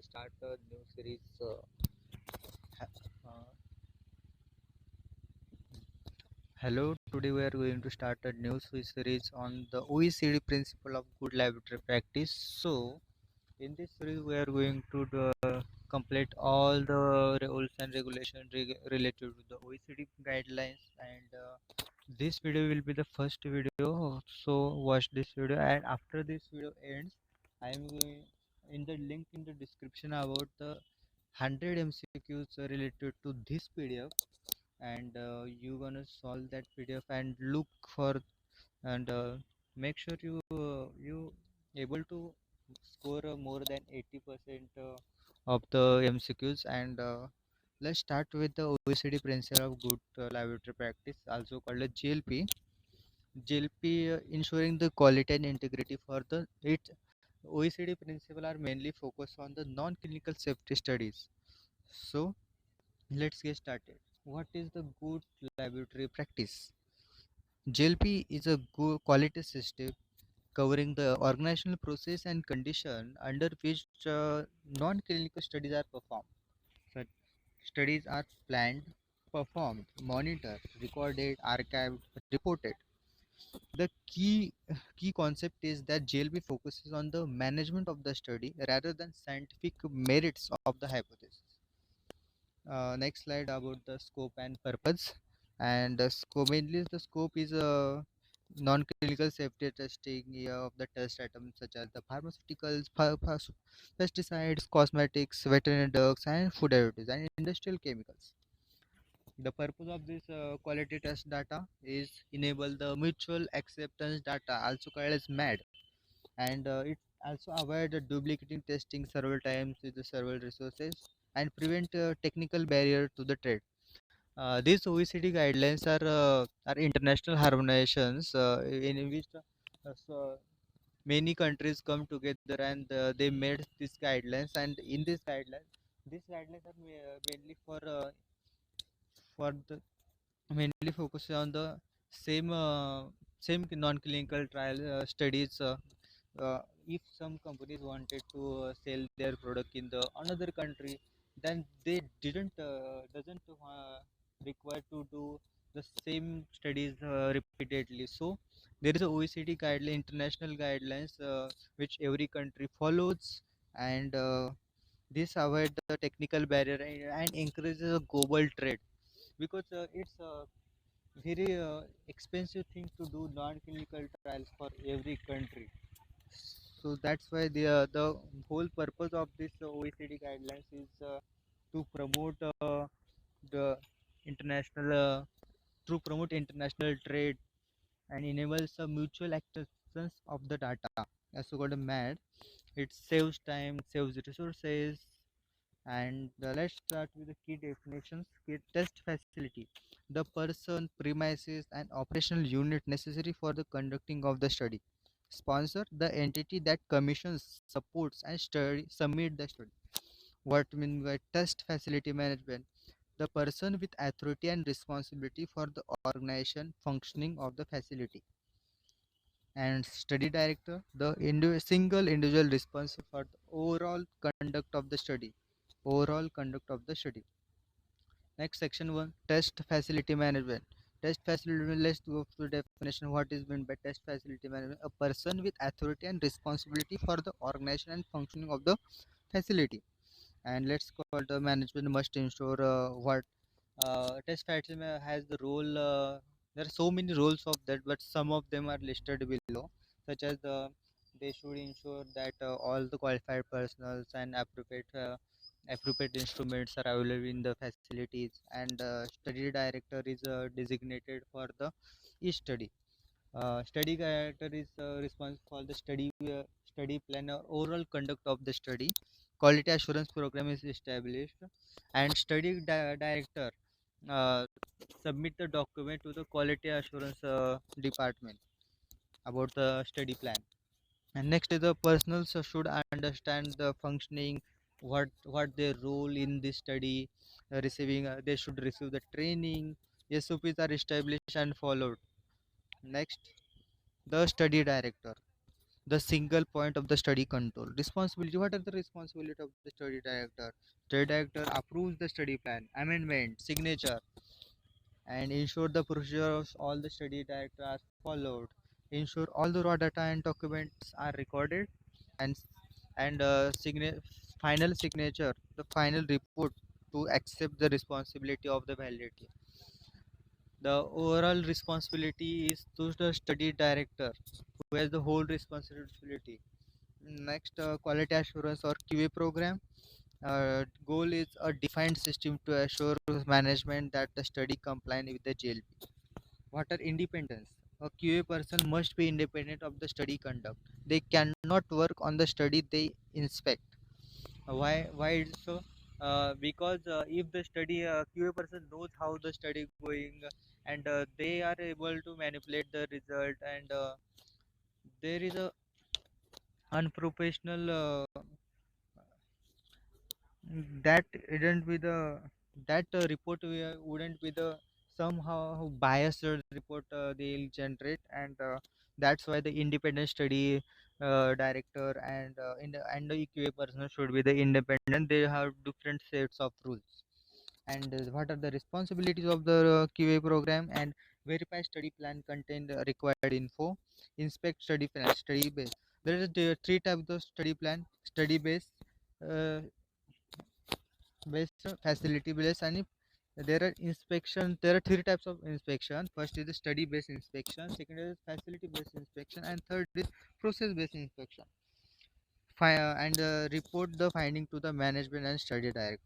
start a new series. Uh, Hello, today we are going to start a new series on the OECD principle of good laboratory practice. So, in this series, we are going to complete all the rules and regulations related to the OECD guidelines, and this video will be the first video. So, watch this video, and after this video ends, I am going in the link in the description about the 100 MCQs related to this PDF, and you gonna solve that PDF and look for and make sure you able to score more than 80% of the MCQs. And let's start with the OECD principle of good laboratory practice, also called as GLP. GLP ensuring the quality and integrity for the its OECD principle are mainly focused on the non-clinical safety studies. So let's get started. What is the good laboratory practice? GLP is a good quality system covering the organizational process and condition under which non-clinical studies are performed. Such studies are planned, performed, monitored, recorded, archived, reported. The key concept is that GLP focuses on the management of the study rather than scientific merits of the hypothesis. Next slide about the scope and purpose. And the scope, mainly the scope is non-clinical safety testing of the test items such as the pharmaceuticals, pesticides, cosmetics, veterinary drugs, and food additives and industrial chemicals. The purpose of this quality test data is enable the mutual acceptance data, also called as MAD, and it also avoid duplicating testing several times with the several resources and prevent technical barrier to the trade. These OECD guidelines are international harmonizations in which many countries come together and they made these guidelines. And in these guidelines are mainly for the mainly focus on the same non-clinical trial studies. If some companies wanted to sell their product in the another country, then they didn't doesn't require to do the same studies repeatedly. So there is a OECD guideline, international guidelines, which every country follows, and this avoid the technical barrier and encourages a global trade, because it's very expensive thing to do non-clinical trials for every country. So that's why the whole purpose of this OECD guidelines is to promote the international trade and enables a mutual acceptance of the data. As you got a MAD, it saves time, saves resources. And let's start with the key definitions. Key test facility: the person, premises, and operational unit necessary for the conducting of the study. Sponsor: the entity that commissions, supports, and submit the study. What mean by test facility management? The person with authority and responsibility for the organization functioning of the facility. And study director: the single individual responsible for the overall conduct of the study. Next, section 1: test facility management. Test facility, let's go to definition. What is meant by test facility management? A person with authority and responsibility for the organization and functioning of the facility. And let's call the management must ensure what test facility has the role. There are so many roles of that, but some of them are listed below, such as they should ensure that all the qualified personnel and appropriate instruments are available in the facilities, and study director is designated for the each study. Study director is responsible for the study plan or overall conduct of the study. Quality assurance program is established, and study director uh, submit the document to the quality assurance department about the study plan. And next is the personnel should understand the functioning, what their role in this study, receiving they should receive the training. SOPs are established and followed. Next, the study director. the single point of the study control. Responsibility. What are the responsibility of the study director? Study director approves the study plan, amendment, signature, and ensure the procedure of all the study director are followed. Ensure all the raw data and documents are recorded, and final signature, the final report to accept the responsibility of the validity. The overall responsibility is to the study director, who has the whole responsibility. Next, quality assurance or QA program. Goal is a defined system to assure management that the study compliant with the GLP. What are independence? A QA person must be independent of the study conduct. They cannot work on the study they inspect. Why it's so? Because if the study QA person knows how the study going, and they are able to manipulate the result, and there is a unprofessional that wouldn't be the that report wouldn't be the somehow biased report they'll generate, and that's why the independent study director and the EQA person should be the independent. They have different sets of rules. And what are the responsibilities of the QA program? And verify study plan contain the required info, inspect study plan, study base. There is three types of study plan: study base, uh, based, facility based, and there are inspection. There are three types of inspection. First is the study based inspection, second is facility based inspection, and third is process based inspection. And report the finding to the management and study directors.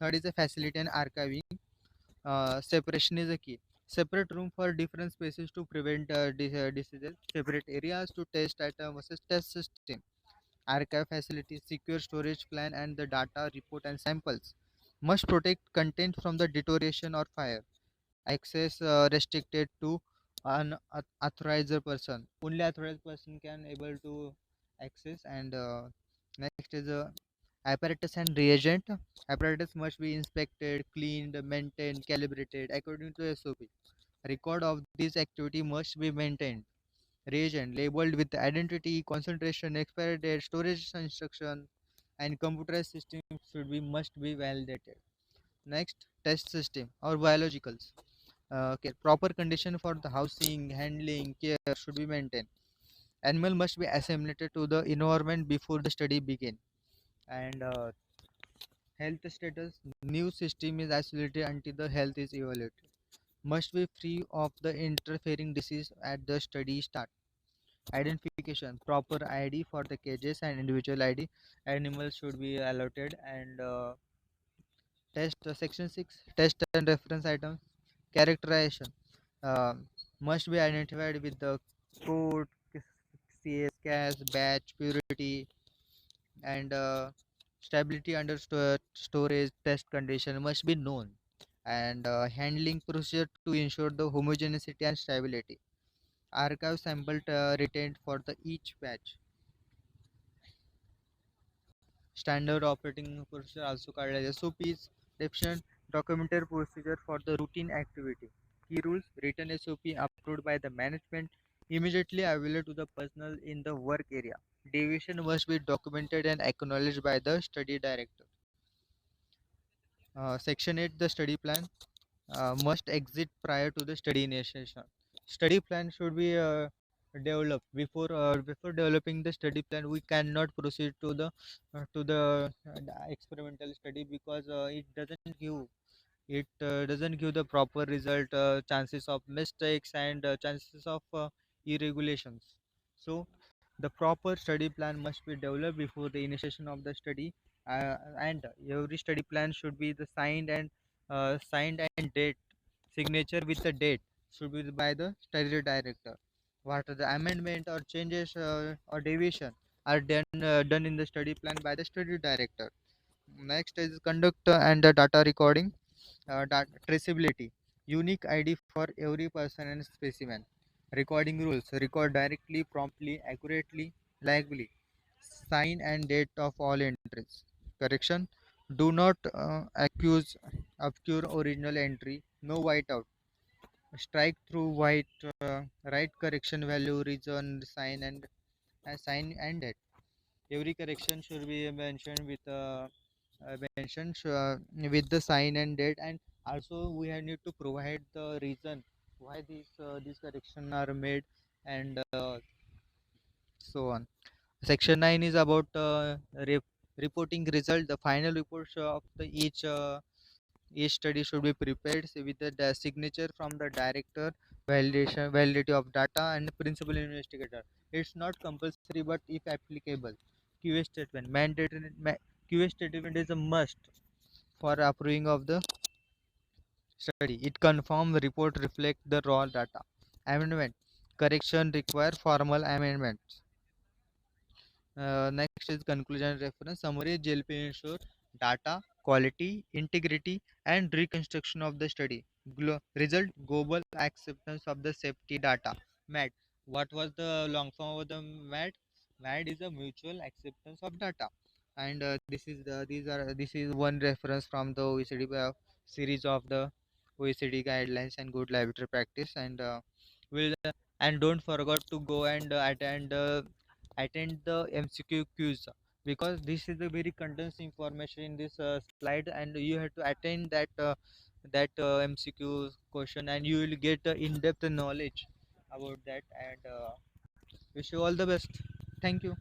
Third is the facility and archiving. Separation is a key. Separate room for different spaces to prevent diseases. Separate areas to test item versus test system. Archive facilities, secure storage plan, and the data, report, and samples. Must protect content from the deterioration or fire. Access restricted to an authorized person. Only authorized person can able to access. And next is apparatus and reagent. Apparatus must be inspected, cleaned, maintained, calibrated according to SOP. Record of this activity must be maintained. Reagent labeled with identity, concentration, expiry date, storage instruction, and computerized system should be must be validated. Next, test system or biologicals. Okay, proper condition for the housing, handling, care should be maintained. Animal must be assimilated to the environment before the study begin. And health status: new system is isolated until the health is evaluated. Must be free of the interfering disease at the study start. Identification: proper ID for the cages and individual ID. Animals should be allotted. And test section 6, test and reference items. Characterization: must be identified with the code, CS, CAS, batch, purity, and stability under storage. Test condition must be known, and handling procedure to ensure the homogeneity and stability. Archive sample retained for the each batch. Standard operating procedure also called as SOPs. Definition: documented procedure for the routine activity. Key rules: written SOP approved by the management, immediately available to the personnel in the work area. Deviation must be documented and acknowledged by the study director. Section 8, the study plan must exist prior to the study initiation. Study plan should be developed before developing the study plan. We cannot proceed to the experimental study, because it doesn't give the proper result. Chances of mistakes and chances of irregulations. So the proper study plan must be developed before the initiation of the study, and every study plan should be the signed and date signature with the date should be by the study director. What are the amendment or changes or deviation are done in the study plan by the study director. Next is conduct and the data recording. Traceability: unique ID for every person and specimen. Recording rules: record directly, promptly, accurately, legally. Sign and date of all entries. Correction: do not accuse obscure original entry. No whiteout. Strike through white. Write correction value, reason, sign, and sign and date. Every correction should be mentioned with the sign and date, and also we have need to provide the reason why these corrections are made, and so on. Section 9 is about reporting result. The final reports of the each study should be prepared with the signature from the director, validity of data, and principal investigator. It's not compulsory, but if applicable. QA statement mandatory. QA statement is a must for approving of the study. It confirm the report reflect the raw data. Amendment correction require formal amendments. Next is conclusion reference summary. GLP ensure data quality, integrity, and reconstruction of the study. Result global acceptance of the safety data. MAD. What was the long form of the MAD? MAD is a mutual acceptance of data, and this is one reference from the OECD series of the OECD guidelines and good laboratory practice, and will and don't forget to go and attend the MCQ quiz, because this is a very condensed information in this slide, and you have to attend that MCQ question, and you will get in-depth knowledge about that. And wish you all the best. Thank you.